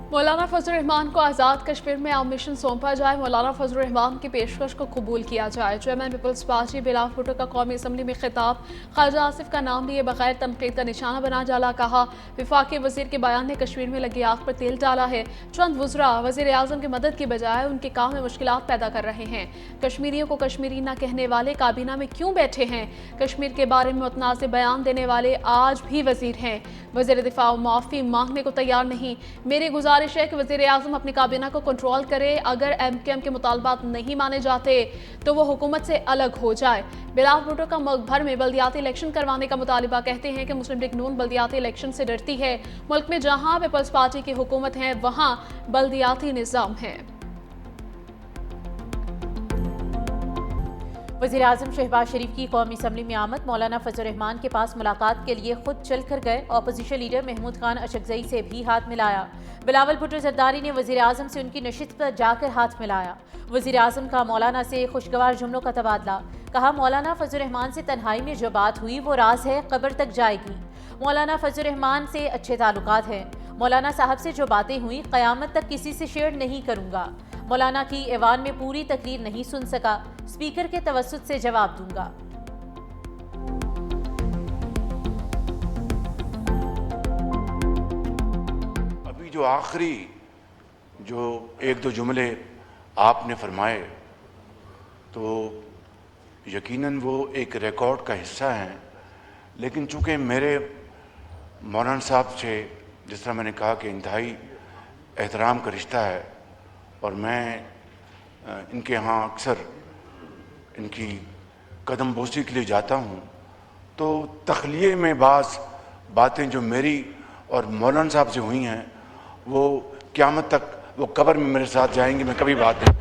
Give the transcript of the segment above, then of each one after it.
मौलाना फजल रहमान को आज़ाद कश्मीर में मिशन सौंपा जाए। मौलाना फजल रहमान की पेशकश को कबूल किया जाए। चेयरमैन पीपल्स पार्टी बिलावल भुट्टो का कौमी असम्बली में खिताब। ख्वाजा आसिफ का नाम लिए बगैर तनकीद का निशाना बना डाला। कहा वफाकी वजीर के बयान ने कश्मीर में लगी आग पर तेल डाला है। चंद वज़रा वज़ीर आज़म की मदद की बजाय उनके काम में मुश्किलात पैदा कर रहे हैं। कश्मीरियों को कश्मीरी न कहने वाले काबीना में क्यों बैठे हैं? कश्मीर के बारे में मुतनाज़िर बयान देने वाले आज भी वजीर हैं। वज़ीर दिफा माफ़ी मांगने को तैयार नहीं। मेरी गुजारिश है कि वज़ीर आज़म अपनी काबीना को कंट्रोल करे। अगर MKM के मुतालबात नहीं माने जाते तो वो हुकूमत से अलग हो जाए। बिलावल भुट्टो का मुल्क भर में बल्दियाती इलेक्शन करवाने का मुतालिबा। कहते हैं कि मुस्लिम लीग नून बल्दियाती इलेक्शन से डरती है। मुल्क में जहां पीपल्स पार्टी की हुकूमत है वहां बल्दियाती निज़ाम है। वज़ीर आज़म शहबाज शरीफ की कौमी असम्बली में आमद। मौलाना फजल रहमान के पास मुलाकात के लिए खुद चल कर गए। अपोजिशन लीडर महमूद खान अशकज़ई से भी हाथ मिलाया। बिलावल भुट्टो जरदारी ने वज़ीर आज़म से उनकी नशिस्त पर जाकर हाथ मिलाया। वज़ीर आज़म का मौलाना से खुशगवार जुमलों का तबादला। कहा मौलाना फजल रहमान से तन्हाई में जो बात हुई वो राज है, कब्र तक जाएगी। मौलाना फजल रहमान से अच्छे ताल्लुकात हैं। मौलाना साहब से जो बातें हुई क़यामत तक किसी से शेयर नहीं करूँगा। मौलाना की ऐवान में पूरी तकरीर नहीं सुन सका, स्पीकर के तवस्सुत से जवाब दूंगा। अभी जो आखिरी जो एक दो जुमले आपने फरमाए तो यकीनन वो एक रिकॉर्ड का हिस्सा हैं, लेकिन चूँकि मेरे मौलाना साहब से जिस तरह मैंने कहा कि इंतहाई एहतराम का रिश्ता है और मैं इनके यहाँ अक्सर इनकी कदम बोसी के लिए जाता हूँ, तो तखलिए में बाज़ बातें जो मेरी और मौलाना साहब से हुई हैं वो क़यामत तक वो कब्र में मेरे साथ जाएंगी, मैं कभी बात नहीं।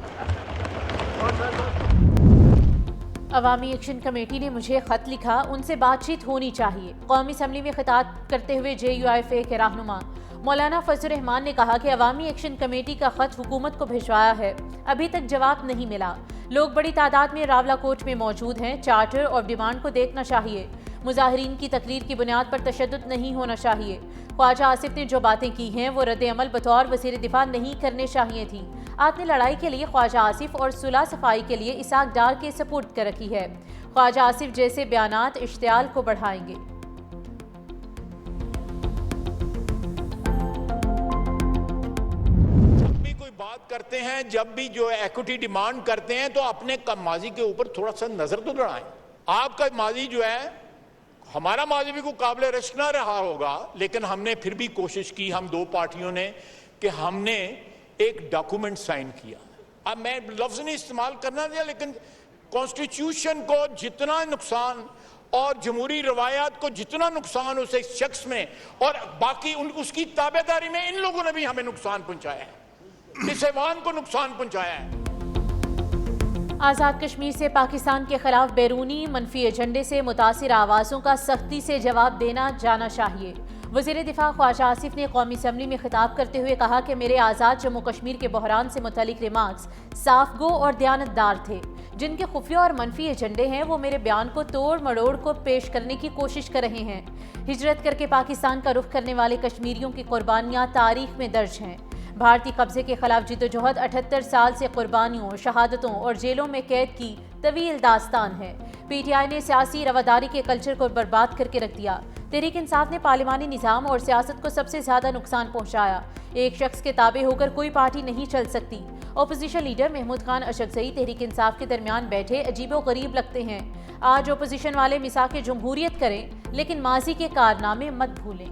अवामी एक्शन कमेटी ने मुझे ख़त लिखा, उनसे बातचीत होनी चाहिए। कौमी असम्बली में खिताब करते हुए JUIFA के रहनुमा मौलाना फजल रहमान ने कहा कि अवामी एक्शन कमेटी का ख़त हुकूमत को भिजवाया है, अभी तक जवाब नहीं मिला। लोग बड़ी तादाद में रावला कोर्ट में मौजूद हैं। चार्टर और डिमांड को देखना चाहिए। मुजाहिरीन की तकरीर की बुनियाद पर तशद्दुद नहीं होना चाहिए। ख्वाजा आसिफ ने जो बातें की हैं वो रद्द अमल बतौर वज़ीर दिफा नहीं करने चाहिए थी। आपने लड़ाई के लिए ख्वाजा आसिफ और सुलह सफाई के लिए इसाक डार के सपुर्द कर रखी है। ख्वाजा आसिफ जैसे बयानात इश्तियाल को बढ़ाएंगे। बात करते हैं, जब भी जो इक्विटी डिमांड करते हैं तो अपने माजी के ऊपर थोड़ा सा नजर तो दौड़ाएं। आपका माजी जो है, हमारा माजी भी कोई काबिल रश्क ना रहा होगा, लेकिन हमने फिर भी कोशिश की, हम दो पार्टियों ने, कि हमने एक डॉक्यूमेंट साइन किया। अब मैं लफ्ज नहीं इस्तेमाल करना दिया, लेकिन कॉन्स्टिट्यूशन को जितना नुकसान और जमहूरी रवायात को जितना नुकसान उस एक शख्स में और बाकी उसकी ताबेदारी में इन लोगों ने भी हमें नुकसान पहुंचाया है, इस ऐवान को नुकसान पहुंचाया है। आज़ाद कश्मीर से पाकिस्तान के खिलाफ बैरूनी मनफी एजेंडे से मुतासिर आवाज़ों का सख्ती से जवाब देना जाना चाहिए। वज़ीर दिफा ख्वाजा आसिफ ने कौमी असम्बली में खिताब करते हुए कहा कि मेरे आज़ाद जम्मू कश्मीर के बहरान से मुतल्लिक रिमार्क्स साफ गो और दयानतदार थे। जिनके खुफिया और मनफी एजेंडे हैं वो मेरे बयान को तोड़ मड़ोड़ को पेश करने की कोशिश कर रहे हैं। हिजरत करके पाकिस्तान का रुख करने वाले कश्मीरियों की कुर्बानियाँ तारीख में दर्ज हैं। भारतीय कब्जे के खिलाफ जिद्दोजहद 78 साल से कुर्बानियों, शहादतों और जेलों में कैद की तवील दास्तान है। PTI ने सियासी रवादारी के कल्चर को बर्बाद करके रख दिया। तहरीक इंसाफ ने पार्लिमानी निज़ाम और सियासत को सबसे ज़्यादा नुकसान पहुँचाया। एक शख्स के ताबे होकर कोई पार्टी नहीं चल सकती। अपोजिशन लीडर महमूद खान अशकज़ई तहरीक इंसाफ के दरमियान बैठे अजीबो गरीब लगते हैं। आज अपोजिशन वाले मिसाक जमहूरियत करें, लेकिन माजी के कारनामे मत भूलें।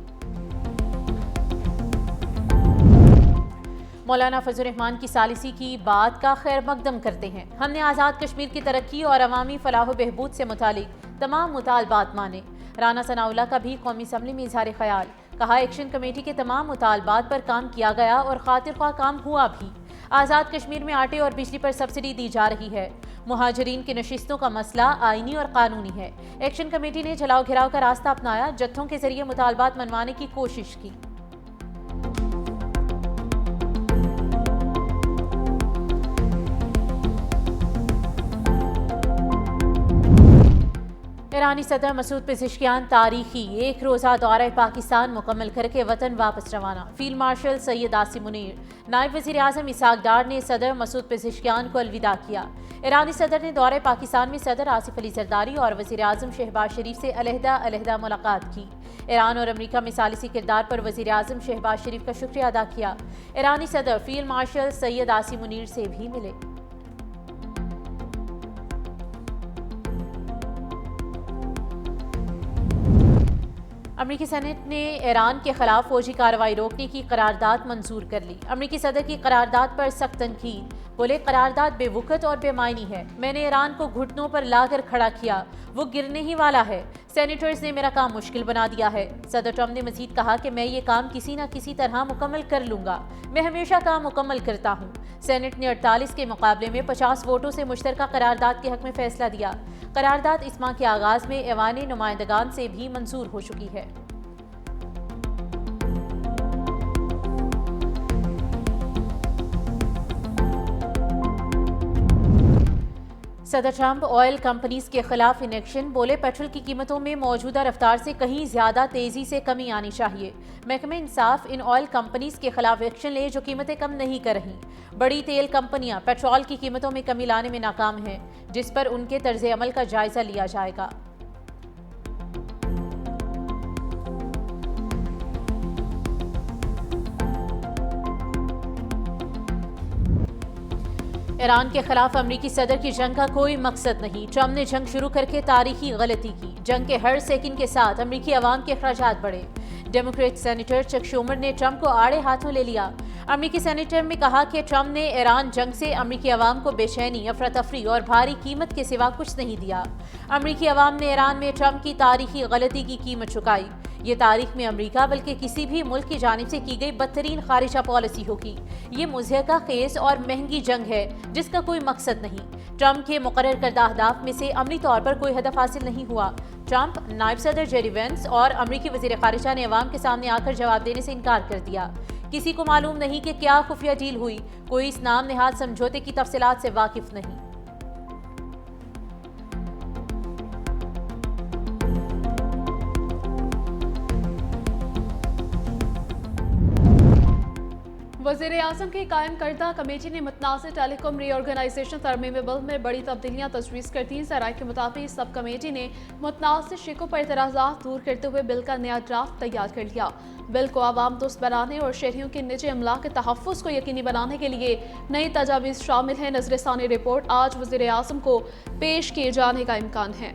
मौलाना फजल रहमान की सालिसी की बात का खैर मकदम करते हैं। हमने आज़ाद कश्मीर की तरक्की और अवामी फलाह बहबूद से मुतालिक तमाम मुतालबात माने। राना सनाउल्लाह का भी कौमी असम्बली में इजहार ख्याल। कहा एक्शन कमेटी के तमाम मुतालबात पर काम किया गया और खातिर ख्वाह काम हुआ भी। आज़ाद कश्मीर में आटे और बिजली पर सब्सिडी दी जा रही है। मुहाजिरीन की नशिस्तों का मसला आईनी और कानूनी है। एक्शन कमेटी ने जलाओ घिराव का रास्ता अपनाया, जत्थों के जरिए मुतालबात मनवाने की कोशिश की। ایرانی صدر مسعود پزشکیان تاریخی ایک روزہ دورہ پاکستان مکمل کر کے وطن واپس روانہ۔ فیلڈ مارشل سید عاصم منیر، نائب وزیر اعظم اسحاق ڈار نے صدر مسعود پزشکیان کو الوداع کیا۔ ایرانی صدر نے دورہ پاکستان میں صدر آصف علی زرداری اور وزیر اعظم شہباز شریف سے علیحدہ ملاقات کی۔ ایران اور امریکہ میں ثالثی کردار پر وزیر اعظم شہباز شریف کا شکریہ ادا کیا۔ ایرانی صدر فیلڈ مارشل سید عاصم منیر سے بھی ملے۔ امریکی سینٹ نے ایران کے خلاف فوجی کارروائی روکنے کی قرارداد منظور کر لی۔ امریکی صدر کی قرارداد پر سخت تنقید، بولے قرارداد بے وقت اور بے معنی ہے، میں نے ایران کو گھٹنوں پر لا کر کھڑا کیا، وہ گرنے ہی والا ہے، سینیٹرز نے میرا کام مشکل بنا دیا ہے۔ صدر ٹرمپ نے مزید کہا کہ میں یہ کام کسی نہ کسی طرح مکمل کر لوں گا، میں ہمیشہ کام مکمل کرتا ہوں۔ سینٹ نے 48 کے مقابلے میں 50 ووٹوں سے مشترکہ قرارداد کے حق میں فیصلہ دیا۔ قرارداد اس ماہ کے آغاز میں ایوان نمائندگان سے بھی منظور ہو چکی ہے۔ صدر ٹرمپ آئل کمپنیز کے خلاف ان ایکشن، بولے پیٹرول کی قیمتوں میں موجودہ رفتار سے کہیں زیادہ تیزی سے کمی آنی چاہیے۔ محکمہ انصاف ان آئل کمپنیز کے خلاف ایکشن لے جو قیمتیں کم نہیں کر رہیں۔ بڑی تیل کمپنیاں پیٹرول کی قیمتوں میں کمی لانے میں ناکام ہیں، جس پر ان کے طرز عمل کا جائزہ لیا جائے گا۔ ایران کے خلاف امریکی صدر کی جنگ کا کوئی مقصد نہیں، ٹرمپ نے جنگ شروع کر کے تاریخی غلطی کی، جنگ کے ہر سیکنڈ کے ساتھ امریکی عوام کے اخراجات بڑھے۔ ڈیموکریٹ سینیٹر چک شومر نے ٹرمپ کو آڑے ہاتھوں لے لیا۔ امریکی سینیٹر میں کہا کہ ٹرمپ نے ایران جنگ سے امریکی عوام کو بے چینی، افراتفری اور بھاری قیمت کے سوا کچھ نہیں دیا۔ امریکی عوام نے ایران میں ٹرمپ کی تاریخی غلطی کی قیمت چکائی۔ یہ تاریخ میں امریکہ بلکہ کسی بھی ملک کی جانب سے کی گئی بدترین خارجہ پالیسی ہوگی۔ یہ مضحکہ خیز اور مہنگی جنگ ہے جس کا کوئی مقصد نہیں۔ ٹرمپ کے مقرر کردہ اہداف میں سے عملی طور پر کوئی ہدف حاصل نہیں ہوا۔ ٹرمپ، نائب صدر جیری وینس اور امریکی وزیر خارجہ نے عوام کے سامنے آ کر جواب دینے سے انکار کر دیا۔ کسی کو معلوم نہیں کہ کیا خفیہ ڈیل ہوئی، کوئی اس نام نہاد سمجھوتے کی تفصیلات سے واقف نہیں۔ وزیر اعظم کی قائم کردہ کمیٹی نے متنازع ٹیلی کام ری آرگنائزیشن ترمیمی بل میں بڑی تبدیلیاں تجویز کر دیں۔ ذرائع کے مطابق سب کمیٹی نے متنازع شقوں پر اعتراضات دور کرتے ہوئے بل کا نیا ڈرافٹ تیار کر لیا۔ بل کو عوام دوست بنانے اور شہریوں کے نجی املاک کے تحفظ کو یقینی بنانے کے لیے نئی تجاویز شامل ہیں۔ نظر ثانی رپورٹ آج وزیر اعظم کو پیش کیے جانے کا امکان ہے۔